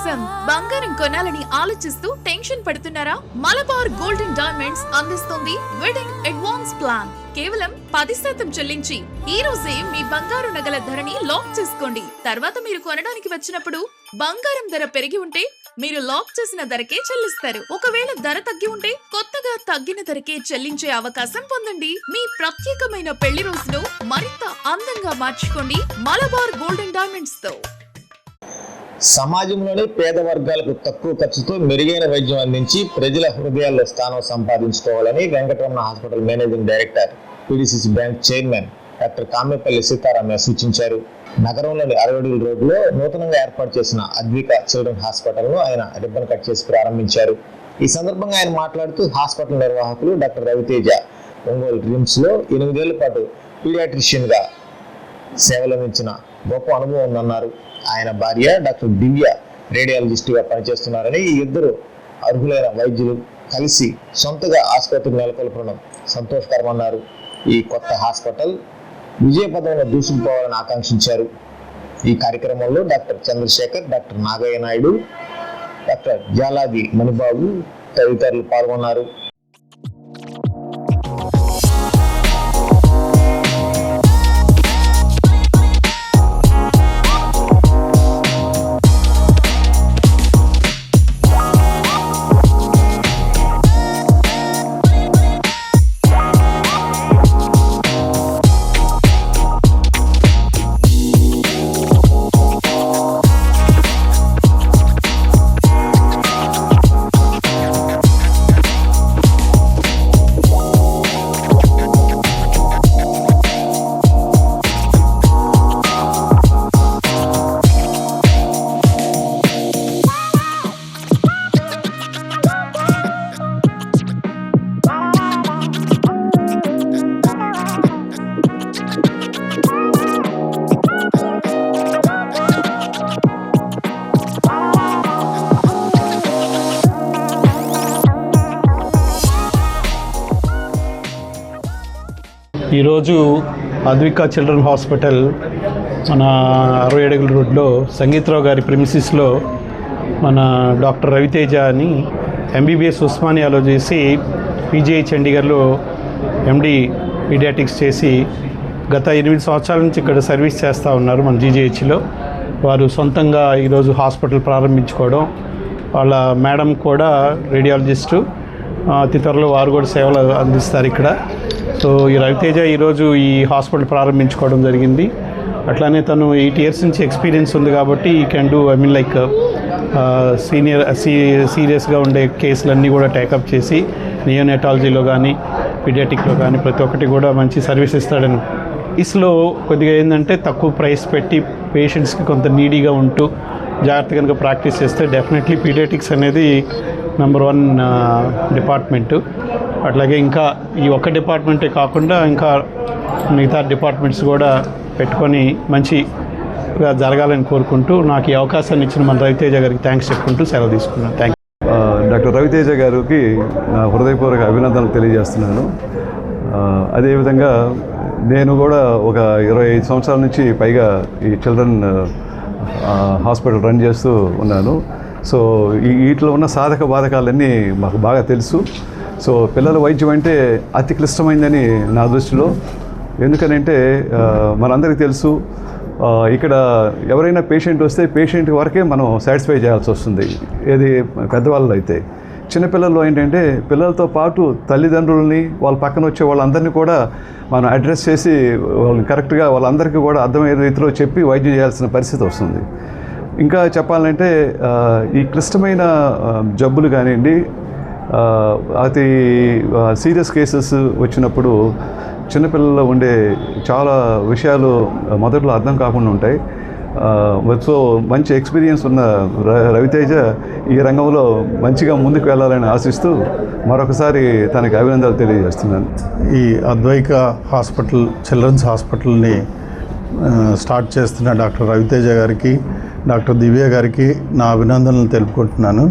కోసం బంగారం కొనాలని ఆలోచిస్తూ టెన్షన్ పడుతున్నారా? మలబార్ గోల్డ్ అండ్ డైమండ్స్ అందిస్తుంది వెడ్డింగ్ అడ్వాన్స్ ప్లాన్. కేవలం 10% చెల్లించి ఈ రోజే మీ బంగారు నగల ధరని లాక్ చేసుకోండి. తర్వాత మీరు కొనడానికి వచ్చినప్పుడు బంగారం ధర పెరిగి ఉంటే మీరు లాక్ చేసిన ధరకే చెల్లిస్తారు. ఒకవేళ ధర తగ్గి ఉంటే కొత్తగా తగ్గిన ధరకే చెల్లించే అవకాశం పొందండి. మీ ప్రత్యేకమైన పెళ్లి రోజును మరింత అందంగా మార్చుకోండి మలబార్ గోల్డ్ అండ్ డైమండ్స్ తో. సమాజంలోని పేద వర్గాలకు తక్కువ ఖర్చుతో మెరుగైన వైద్యం అందించి ప్రజల హృదయాల్లో స్థానం సంపాదించుకోవాలని Venkataramana hospital managing director, PDCC bank chairman doctor Kamepalli Seetharamaiah సూచించారు. నగరంలోని 60 అడుగుల రోడ్డులో నూతనంగా ఏర్పాటు చేసిన అద్విక చిల్డ్రన్ హాస్పిటల్ను ఆయన రిబ్బన్ కట్ చేసి ప్రారంభించారు. ఈ సందర్భంగా ఆయన మాట్లాడుతూ హాస్పిటల్ నిర్వాహకులు డాక్టర్ రవితేజ ఒంగోలు రిమ్స్ లో 8 ఏళ్ల పాటు పీడియాట్రిషియన్ గా సేవలందించిన గొప్ప అనుభవం ఉందన్నారు. ఆయన భార్య డాక్టర్ దివ్య రేడియాలజిస్టుగా పనిచేస్తున్నారని, ఈ ఇద్దరు అర్హులైన వైద్యులు కలిసి సొంతగా ఆసుపత్రి నెలకొల్పడం సంతోషకరమన్నారు. ఈ కొత్త హాస్పిటల్ విజయపథంలో దూసుకుపోవాలని ఆకాంక్షించారు. ఈ కార్యక్రమంలో doctor Chandrasekhar, doctor Nagaiah Naidu, doctor Jaladi Manibabu తదితరులు పాల్గొన్నారు. ఈరోజు అద్విక చిల్డ్రన్ హాస్పిటల్ మన 60 అడుగుల రోడ్లో సంగీతరావు గారి ప్రిమిసిస్లో మన డాక్టర్ రవితేజ అని ఎంబీబీఎస్ ఉస్మానియాలో చేసి పీజీఐ చండీగఢ్లో ఎండి పీడియాటిక్స్ చేసి గత 8 సంవత్సరాల నుంచి ఇక్కడ సర్వీస్ చేస్తూ ఉన్నారు మన జీజీహెచ్లో. వారు సొంతంగా ఈరోజు హాస్పిటల్ ప్రారంభించుకోవడం, వాళ్ళ మేడం కూడా రేడియాలజిస్టు, అతి త్వరలో వారు కూడా సేవలు అందిస్తారు ఇక్కడ. సో ఈ రవితేజ ఈరోజు ఈ హాస్పిటల్ ప్రారంభించుకోవడం జరిగింది. అట్లానే తను 8 ఇయర్స్ నుంచి ఎక్స్పీరియన్స్ ఉంది కాబట్టి ఈ కెన్ డూ లైక్ సీరియస్గా ఉండే కేసులన్నీ కూడా టేకప్ చేసి నియోనెటాలజీలో కానీ పీడియాటిక్లో కానీ ప్రతి ఒక్కటి కూడా మంచి సర్వీస్ ఇస్తాడని. ఈస్లో కొద్దిగా ఏంటంటే తక్కువ ప్రైస్ పెట్టి పేషెంట్స్కి కొంత నీడీగా ఉంటూ జాగ్రత్తగా కనుక ప్రాక్టీస్ చేస్తే డెఫినెట్లీ పీడియాటిక్స్ అనేది నెంబర్ 1 డిపార్ట్మెంటు. అట్లాగే ఇంకా ఈ ఒక్క డిపార్ట్మెంటే కాకుండా ఇంకా మిగతా డిపార్ట్మెంట్స్ కూడా పెట్టుకొని మంచిగా జరగాలని కోరుకుంటూ నాకు ఈ అవకాశాన్ని ఇచ్చిన మన రవితేజ గారికి థ్యాంక్స్ చెప్పుకుంటూ సెలవు తీసుకున్నాను. Thank you. డాక్టర్ రవితేజ గారికి నా హృదయపూర్వక అభినందనలు తెలియజేస్తున్నాను. అదేవిధంగా నేను కూడా ఒక 25 సంవత్సరాల నుంచి పైగా ఈ చిల్డ్రన్ హాస్పిటల్ రన్ చేస్తూ ఉన్నాను. సో వీటిలో ఉన్న సాధక బాధకాలన్నీ మాకు బాగా తెలుసు. సో పిల్లల వైద్యం అంటే అతి క్లిష్టమైందని నా దృష్టిలో. ఎందుకనంటే మనందరికీ తెలుసు, ఇక్కడ ఎవరైనా పేషెంట్ వస్తే పేషెంట్ వరకే మనం సాటిస్ఫై చేయాల్సి వస్తుంది. ఏది పెద్దవాళ్ళు అయితే. చిన్నపిల్లల్లో ఏంటంటే పిల్లలతో పాటు తల్లిదండ్రులని వాళ్ళ పక్కన వచ్చే వాళ్ళందరినీ కూడా మనం అడ్రస్ చేసి వాళ్ళని కరెక్ట్గా వాళ్ళందరికీ కూడా అర్థమయ్యే రీతిలో చెప్పి వైద్యం చేయాల్సిన పరిస్థితి వస్తుంది. ఇంకా చెప్పాలంటే ఈ క్లిష్టమైన జబ్బులు కానివ్వండి, అతి సీరియస్ కేసెస్ వచ్చినప్పుడు చిన్నపిల్లల్లో ఉండే చాలా విషయాలు మొదట్లో అర్థం కాకుండా ఉంటాయి. సో మంచి ఎక్స్పీరియన్స్ ఉన్న రవితేజ ఈ రంగంలో మంచిగా ముందుకు వెళ్ళాలని ఆశిస్తూ మరొకసారి తనకి అభినందనలు తెలియజేస్తున్నాను. ఈ అద్వైక హాస్పిటల్ చిల్డ్రన్స్ హాస్పిటల్ని స్టార్ట్ చేస్తున్న డాక్టర్ రవితేజ గారికి, డాక్టర్ దివ్య గారికి నా అభినందనలు తెలుపుకుంటున్నాను.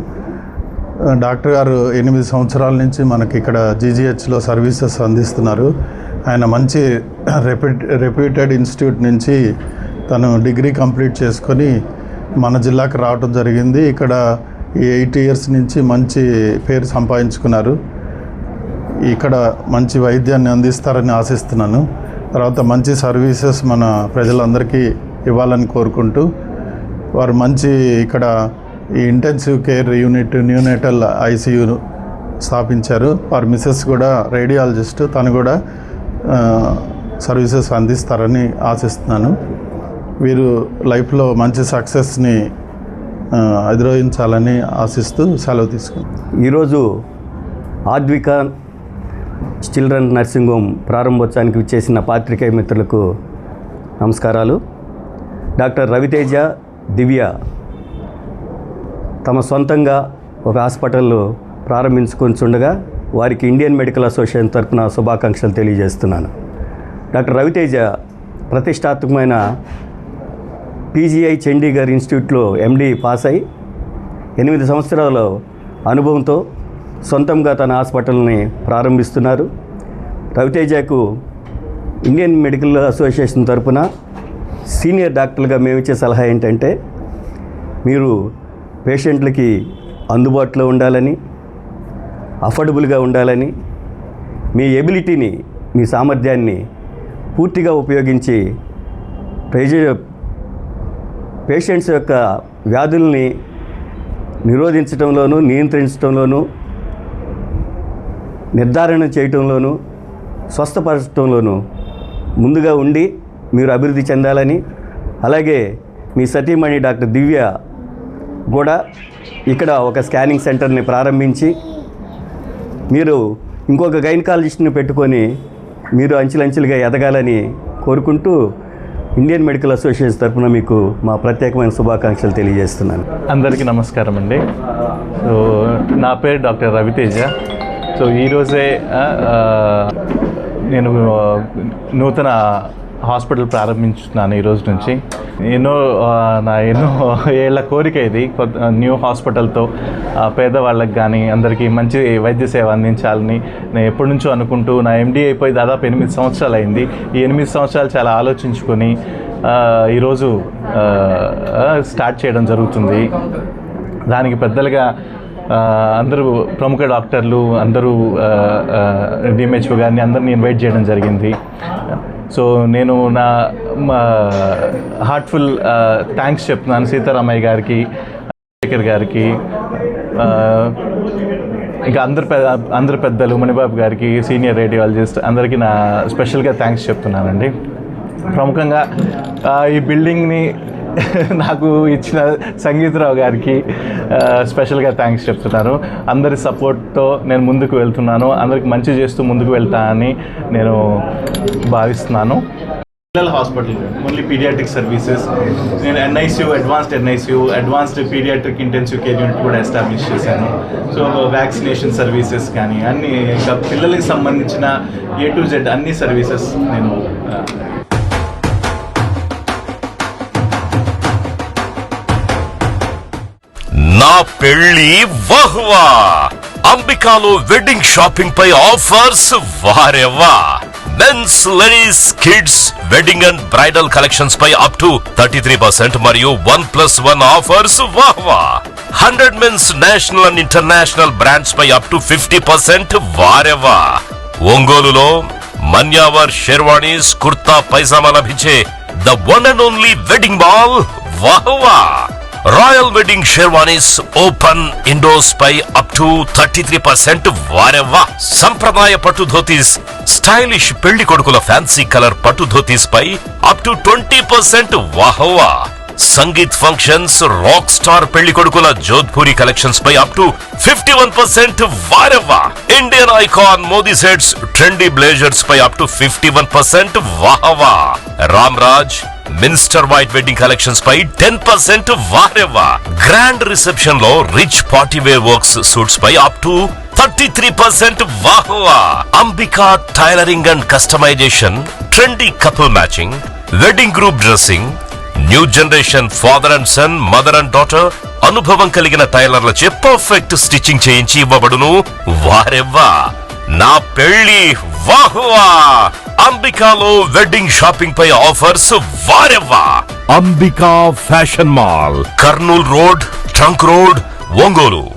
డాక్టర్ గారు 8 సంవత్సరాల నుంచి మనకి ఇక్కడ జీజీహెచ్లో సర్వీసెస్ అందిస్తున్నారు. ఆయన మంచి రెప్యూటెడ్ ఇన్స్టిట్యూట్ నుంచి తను డిగ్రీ కంప్లీట్ చేసుకొని మన జిల్లాకు రావడం జరిగింది. ఇక్కడ ఈ 8 ఇయర్స్ నుంచి మంచి పేరు సంపాదించుకున్నారు. ఇక్కడ మంచి వైద్యాన్ని అందిస్తారని ఆశిస్తున్నాను. తర్వాత మంచి సర్వీసెస్ మన ప్రజలందరికీ ఇవ్వాలని కోరుకుంటూ వారు మంచి ఇక్కడ ఈ intensive care unit, neonatal ICU స్థాపించారు. వారి మిస్సెస్ కూడా రేడియాలజిస్ట్, తను కూడా సర్వీసెస్ అందిస్తారని ఆశిస్తున్నాను. వీరు లైఫ్లో మంచి సక్సెస్ని అధిరోహించాలని ఆశిస్తూ సెలవు తీసుకుంటాను. ఈరోజు ఆద్విక చిల్డ్రన్ నర్సింగ్ హోమ్ ప్రారంభోత్సవానికి విచ్చేసిన పాత్రికేయ మిత్రులకు నమస్కారాలు. డాక్టర్ రవితేజ, దివ్య తమ సొంతంగా ఒక హాస్పిటల్ ప్రారంభించుకొంచుండగా వారికి ఇండియన్ మెడికల్ అసోసియేషన్ తరఫున శుభాకాంక్షలు తెలియజేస్తున్నాను. డాక్టర్ రవితేజ ప్రతిష్టాత్మకమైన పీజీఐ చండీగఢ్ ఇన్స్టిట్యూట్లో ఎండి పాస్ అయి 8 సంవత్సరాల అనుభవంతో సొంతంగా తన హాస్పిటల్ని ప్రారంభిస్తున్నారు. రవితేజకు ఇండియన్ మెడికల్ అసోసియేషన్ తరఫున సీనియర్ డాక్టర్లుగా మేము ఇచ్చే సలహా ఏంటంటే, మీరు పేషెంట్లకి అందుబాటులో ఉండాలని, అఫోర్డబుల్గా ఉండాలని, మీ ఎబిలిటీని, మీ సామర్థ్యాన్ని పూర్తిగా ఉపయోగించి పేషెంట్స్ యొక్క వ్యాధుల్ని నిరోధించడంలోనూ, నియంత్రించడంలోనూ, నిర్ధారణ చేయటంలోనూ, స్వస్థపరచడంలోనూ ముందుగా ఉండి మీరు అభివృద్ధి చెందాలని, అలాగే మీ సతీమణి డాక్టర్ దివ్య కూడా ఇక్కడ ఒక స్కానింగ్ సెంటర్ని ప్రారంభించి మీరు ఇంకొక గైనకాలజిస్ట్ని పెట్టుకొని మీరు అంచెలంచెలుగా ఎదగాలని కోరుకుంటూ ఇండియన్ మెడికల్ అసోసియేషన్ తరఫున మీకు మా ప్రత్యేకమైన శుభాకాంక్షలు తెలియజేస్తున్నాను. అందరికీ నమస్కారం అండి. సో నా పేరు డాక్టర్ రవితేజ. సో ఈరోజే నేను నూతన హాస్పిటల్ ప్రారంభించుతున్నాను. ఈరోజు నుంచి ఎన్నో ఏళ్ళ కోరిక ఇది, న్యూ హాస్పిటల్తో పేదవాళ్ళకి కానీ అందరికీ మంచి వైద్య సేవ అందించాలని నేను ఎప్పటి నుంచో అనుకుంటూ, నా ఎండీ అయిపోయి దాదాపు 8 సంవత్సరాలు అయింది. ఈ 8 సంవత్సరాలు చాలా ఆలోచించుకొని ఈరోజు స్టార్ట్ చేయడం జరుగుతుంది. దానికి పెద్దలుగా అందరూ ప్రముఖ డాక్టర్లు, అందరూ డిఎంహెచ్ఓ గారిని అందరినీ ఇన్వైట్ చేయడం జరిగింది. సో నేను నా హార్ట్ఫుల్ థ్యాంక్స్ చెప్తున్నాను సీతారామయ్య గారికి, శేఖర్ గారికి, ఇంకా అందరు పెద్దలు, మణిబాబు గారికి, సీనియర్ రేడియాలజిస్ట్ అందరికీ నా స్పెషల్గా థ్యాంక్స్ చెప్తున్నానండి. ప్రముఖంగా ఈ బిల్డింగ్ని నాకు ఇచ్చిన సంగీతరావు గారికి స్పెషల్గా థ్యాంక్స్ చెప్తున్నాను. అందరి సపోర్ట్తో నేను ముందుకు వెళ్తున్నాను. అందరికి మంచి చేస్తూ ముందుకు వెళ్తానని నేను భావిస్తున్నాను. పిల్లల హాస్పిటల్ ఓన్లీ పీడియాట్రిక్ సర్వీసెస్, నేను NICU, advanced pediatric intensive care unit కూడా ఎస్టాబ్లిష్ చేశాను. సో వ్యాక్సినేషన్ సర్వీసెస్ కానీ అన్ని, ఇంకా పిల్లలకి సంబంధించిన A to Z అన్ని సర్వీసెస్ నేను నా పెళ్లి వహ్వా అంబికాలో వెడ్డింగ్ షాపింగ్ పై ఆఫర్స్ వారెవ్వా. Men's, ladies, kids wedding and bridal collections పై అప్ టు 33% మరియు 1+1 ఆఫర్స్ వాహ్వా. 100 men's national and international brands పై అప్ టు 50% వారెవ్వా. ఒంగోలులో మన్యావర్ షెర్వాణీస్, కుర్తా పైజామా లభించే the one and only wedding mall వాహ్వా. Royal wedding sherwanis open indoors పై అప్ టు 33% వారెవ్వా. సంప్రదాయ పట్టు ధోతీస్, స్టైలిష్ పెళ్లి కొడుకుల ఫ్యాన్సీ కలర్ పట్టు ధోతీస్ పై అప్ టు 20% వాహ్వా. సంగీత్ ఫంక్షన్స్, రాక్ స్టార్ పెళ్లి కొడుకుల జోధ్పూరి కలెక్షన్స్ పై అప్ టు 51% వారెవ్వా. Indian icon Modi sets, trendy blazers పై అప్ టు 51% వాహ్వా. Ramraj minister white wedding collections పై 10% వారెవ్వా. గ్రాండ్ రిసెప్షన్ లో rich party wear works suits pi up to 33% వాహ్వా. Ambika tailoring and customisation, trendy couple matching, wedding group dressing, new generation father and son, mother and daughter అనుభవం కలిగిన టైలర్లచే perfect stitching చేయించి ఇవ్వబడును వారెవ్వా. నా పెళ్లి వాహ్వా. అంబికాలో వెడ్డింగ్ షాపింగ్ పై ఆఫర్స్ వారెవ్వా. Ambika fashion mall, Kurnool road, trunk road, Ongole.